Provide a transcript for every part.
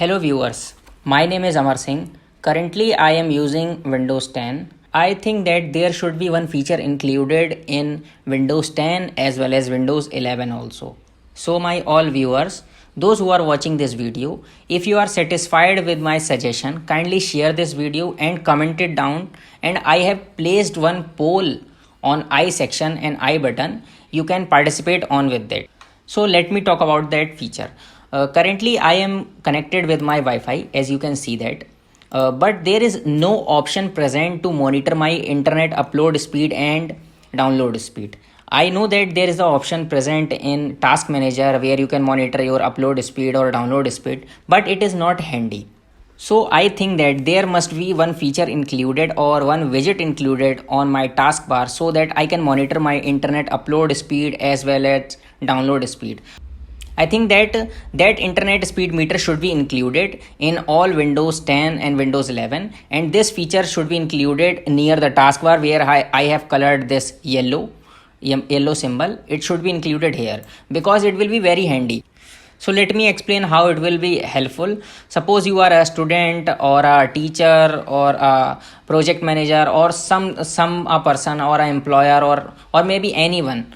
Hello viewers, my name is Amar Singh. Currently I am using Windows 10. I think that there should be one feature included in Windows 10 as well as Windows 11 also. So my all viewers, those who are watching this video, if you are satisfied with my suggestion, kindly share this video and comment it down, and I have placed one poll on I section and I button. You can participate on with that. So let me talk about that feature. Currently I am connected with my Wi-Fi, as you can see that, but there is no option present to monitor my internet upload speed and download speed. I know that there is the option present in Task Manager where you can monitor your upload speed or download speed, but it is not handy. So I think that there must be one feature included or one widget included on my taskbar so that I can monitor my internet upload speed as well as download speed. I think that internet speed meter should be included in all Windows 10 and Windows 11, and this feature should be included near the taskbar where I have colored this yellow symbol. It should be included here because it will be very handy. So let me explain how it will be helpful. Suppose you are a student or a teacher or a project manager or some a person or an employer or maybe anyone,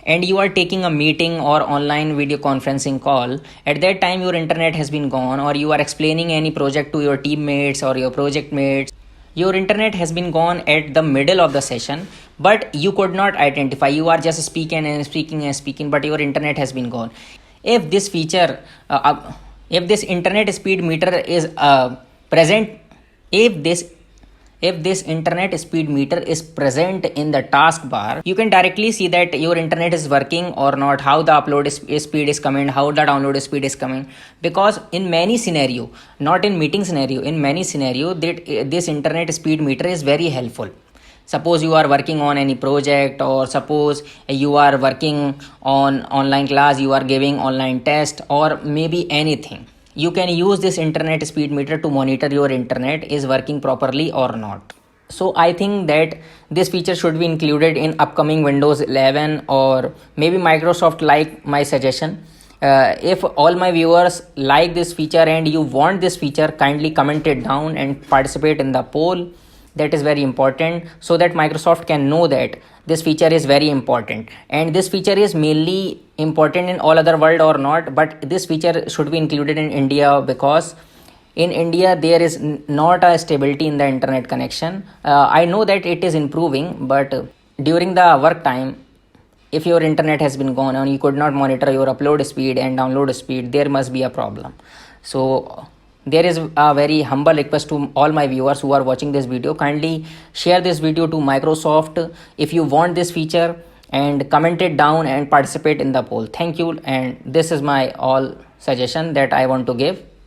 and you are taking a meeting or online video conferencing call. At that time your internet has been gone, or you are explaining any project to your teammates or your project mates. Your internet has been gone at the middle of the session, but you could not identify. You are just speaking and speaking and speaking, but your internet has been gone. If this feature if this internet speed meter is present if this internet speed meter is present in the taskbar, you can directly see that your internet is working or not, how the speed is coming, how the download speed is coming. Because in many scenario, not in meeting scenario, in many scenario, that this internet speed meter is very helpful. Suppose you are working on any project, or suppose you are working on online class, you are giving online test, or maybe anything, you can use this internet speed meter to monitor your internet is working properly or not. So I think that this feature should be included in upcoming Windows 11, or maybe Microsoft like my suggestion. If all my viewers like this feature and you want this feature, kindly comment it down and participate in the poll. That is very important, so that Microsoft can know that this feature is very important, and this feature is mainly important in all other world or not, but this feature should be included in India because in India there is not a stability in the internet connection. I know that it is improving, but during the work time, if your internet has been gone and you could not monitor your upload speed and download speed, there must be a problem. So there is a very humble request to all my viewers who are watching this video, kindly share this video to Microsoft if you want this feature, and comment it down and participate in the poll. Thank you, and this is my all suggestion that I want to give.